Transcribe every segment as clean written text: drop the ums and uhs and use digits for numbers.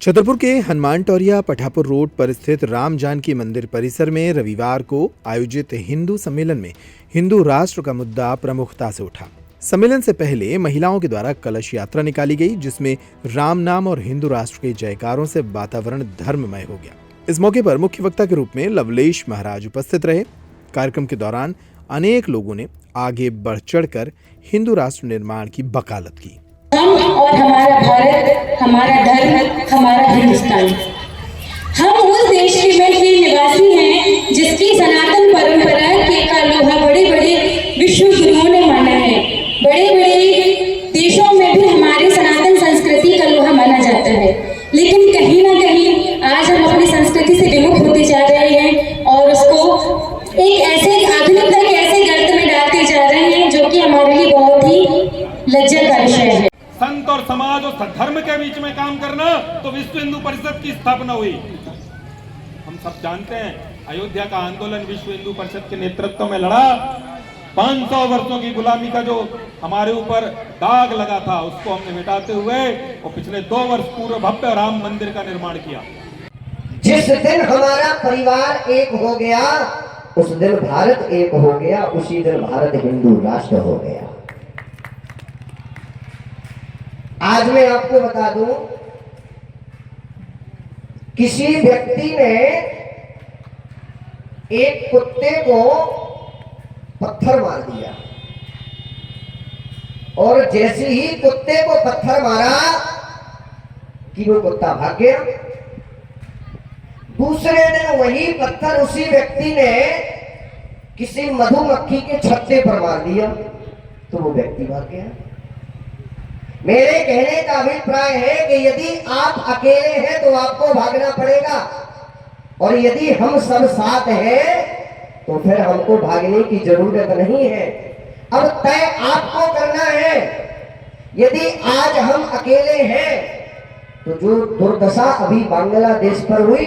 छतरपुर के हनुमान टोरिया पठापुर रोड पर स्थित राम जानकी मंदिर परिसर में रविवार को आयोजित हिंदू सम्मेलन में हिंदू राष्ट्र का मुद्दा प्रमुखता से उठा। सम्मेलन से पहले महिलाओं के द्वारा कलश यात्रा निकाली गई, जिसमें राम नाम और हिंदू राष्ट्र के जयकारों से वातावरण धर्ममय हो गया। इस मौके पर मुख्य वक्ता के रूप में लवलेश महाराज उपस्थित रहे। कार्यक्रम के दौरान अनेक लोगों ने आगे बढ़ चढ़कर हिंदू राष्ट्र निर्माण की वकालत की। हम और हमारा भारत, हमारा धर्म, हमारा हिंदुस्तान। हम उस देश के निवासी हैं जिसकी सनातन परंपरा के का लोहा बड़े बड़े विश्व गुरुओं ने माना है। बड़े बड़े देशों में भी हमारी सनातन संस्कृति का लोहा माना जाता है, लेकिन कहीं ना कहीं आज हम अपनी संस्कृति से विमुख होते जा रहे हैं और उसको एक ऐसे आधुनिकता के ऐसे गर्त में डालते जा रहे हैं जो कि हमारे लिए बहुत ही लज्जा का विषय है। संत और समाज और धर्म के बीच में काम करना, तो विश्व हिंदू परिषद की स्थापना हुई। हम सब जानते हैं अयोध्या का आंदोलन विश्व हिंदू परिषद के नेतृत्व में लड़ा। 500 वर्षों की गुलामी का जो हमारे ऊपर दाग लगा था, उसको हमने मिटाते हुए और पिछले 2 वर्ष पूर्व भव्य राम मंदिर का निर्माण किया। जिस दिन हमारा परिवार एक हो गया, उस दिन भारत एक हो गया, उसी दिन भारत हिंदू राष्ट्र हो गया। आज मैं आपको बता दूं, किसी व्यक्ति ने एक कुत्ते को पत्थर मार दिया और जैसे ही कुत्ते को पत्थर मारा कि वो कुत्ता भाग गया। दूसरे दिन वही पत्थर उसी व्यक्ति ने किसी मधुमक्खी के छत्ते पर मार दिया तो वो व्यक्ति भाग गया। मेरे कहने का अभिप्राय है कि यदि आप अकेले हैं तो आपको भागना पड़ेगा, और यदि हम सब साथ हैं तो फिर हमको भागने की जरूरत नहीं है। अब तय आपको करना है। यदि आज हम अकेले हैं तो जो दुर्दशा अभी बांग्लादेश पर हुई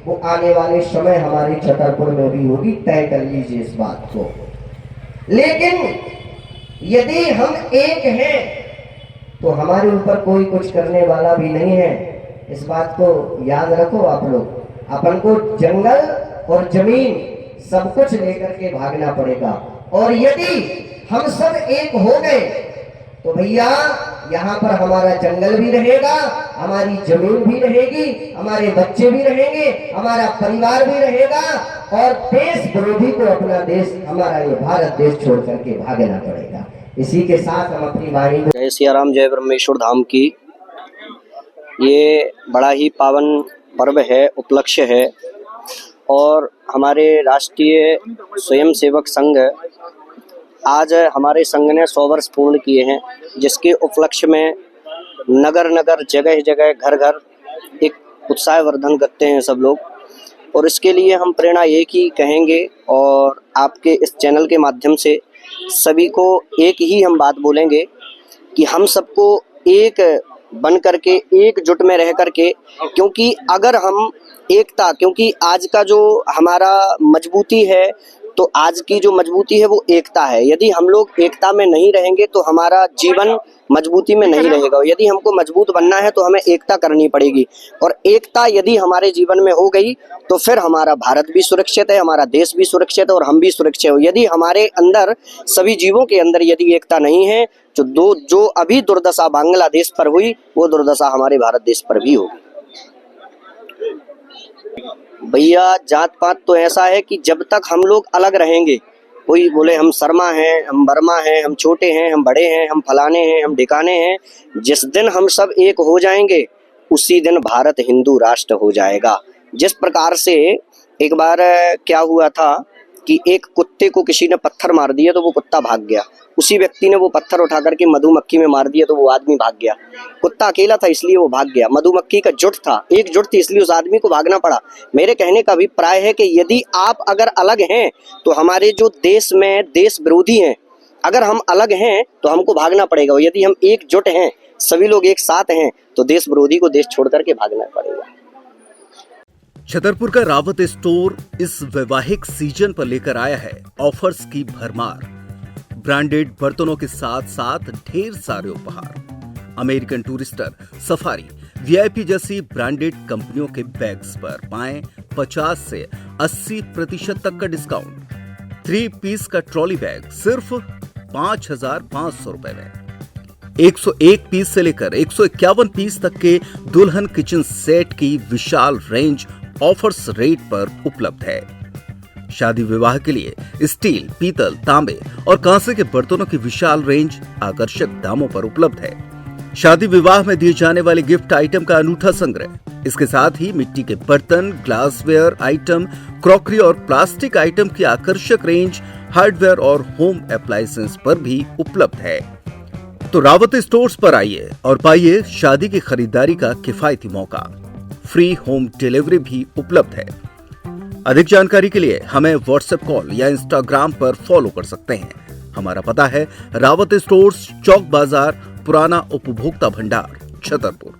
वो आने वाले समय हमारे छतरपुर में भी होगी। तय कर लीजिए इस बात को। लेकिन यदि हम एक हैं तो हमारे ऊपर कोई कुछ करने वाला भी नहीं है। इस बात को याद रखो आप लोग। अपन को जंगल और जमीन सब कुछ लेकर के भागना पड़ेगा, और यदि हम सब एक हो गए तो भैया यहाँ पर हमारा जंगल भी रहेगा, हमारी जमीन भी रहेगी, हमारे बच्चे भी रहेंगे, हमारा परिवार भी रहेगा, और देश विरोधी को अपना देश, हमारा ये भारत देश छोड़ करके भागना पड़ेगा। इसी के साथ हम अपनी वाणी में जय सियाराम, जय ब्रह्मेश्वर धाम की। ये बड़ा ही पावन पर्व है, उपलक्ष्य है, और हमारे राष्ट्रीय स्वयंसेवक संघ, आज हमारे संघ ने 100 वर्ष पूर्ण किए हैं, जिसके उपलक्ष्य में नगर नगर, जगह जगह, घर घर एक उत्साहवर्धन करते हैं सब लोग। और इसके लिए हम प्रेरणा एक ही कहेंगे, और आपके इस चैनल के माध्यम से सभी को एक ही हम बात बोलेंगे कि हम सबको एक बन करके, एकजुट में रह करके, क्योंकि अगर हम एकता, क्योंकि आज का जो हमारा मजबूती है, तो आज की जो मजबूती है वो एकता है। यदि हम लोग एकता में नहीं रहेंगे तो हमारा जीवन मजबूती में नहीं रहेगा। यदि हमको मजबूत बनना है तो हमें एकता करनी पड़ेगी, और एकता यदि हमारे जीवन में हो गई तो फिर हमारा भारत भी सुरक्षित है, हमारा देश भी सुरक्षित है, और हम भी सुरक्षित हो। यदि हमारे अंदर, सभी जीवों के अंदर यदि एकता नहीं है, जो अभी दुर्दशा बांग्लादेश पर हुई वो दुर्दशा हमारे भारत देश पर भी होगी। भैया जात पात तो ऐसा है कि जब तक हम लोग अलग रहेंगे, कोई बोले हम शर्मा हैं, हम वर्मा हैं, हम छोटे हैं, हम बड़े हैं, हम फलाने हैं, हम ढिकाने हैं, जिस दिन हम सब एक हो जाएंगे उसी दिन भारत हिंदू राष्ट्र हो जाएगा। जिस प्रकार से एक बार क्या हुआ था कि एक कुत्ते को किसी ने पत्थर मार दिया तो वो कुत्ता भाग गया। उसी व्यक्ति ने वो पत्थर उठा करके मधुमक्खी में मार दिया तो वो आदमी भाग गया। कुत्ता अकेला था इसलिए वो भाग गया, मधुमक्खी का जुट था, एकजुट थी, इसलिए उस आदमी को भागना पड़ा। मेरे कहने का अभिप्राय है कि यदि आप अगर अलग हैं तो हमारे जो देश में देश विरोधी हैं, अगर हम अलग हैं तो हमको भागना पड़ेगा। यदि हम एकजुट हैं, सभी लोग एक साथ हैं, तो देश विरोधी को देश छोड़ करके भागना पड़ेगा। छतरपुर का रावत स्टोर इस वैवाहिक सीजन पर लेकर आया है ऑफर्स की भरमार। ब्रांडेड बर्तनों के साथ साथ ढेर सारे उपहार। अमेरिकन टूरिस्टर, सफारी, वीआईपी जैसी ब्रांडेड कंपनियों के बैग्स पर पाएं 50 से 80% तक का डिस्काउंट। 3 पीस का ट्रॉली बैग सिर्फ 5,500 रुपए में। 101 पीस से लेकर 151 पीस तक के दुल्हन किचन सेट की विशाल रेंज ऑफर्स रेट पर उपलब्ध है। शादी विवाह के लिए स्टील, पीतल, तांबे और कांसे के बर्तनों की विशाल रेंज आकर्षक दामों पर उपलब्ध है। शादी विवाह में दिए जाने वाले गिफ्ट आइटम का अनूठा संग्रह, इसके साथ ही मिट्टी के बर्तन, ग्लासवेयर आइटम, क्रॉकरी और प्लास्टिक आइटम की आकर्षक रेंज हार्डवेयर और होम अप्लायंसेस पर भी उपलब्ध है। तो रावत स्टोर्स पर आइए और पाइए शादी की खरीदारी का किफायती मौका। फ्री होम डिलीवरी भी उपलब्ध है। अधिक जानकारी के लिए हमें व्हाट्सएप कॉल या इंस्टाग्राम पर फॉलो कर सकते हैं। हमारा पता है रावत स्टोर्स, चौक बाजार, पुराना उपभोक्ता भंडार, छतरपुर।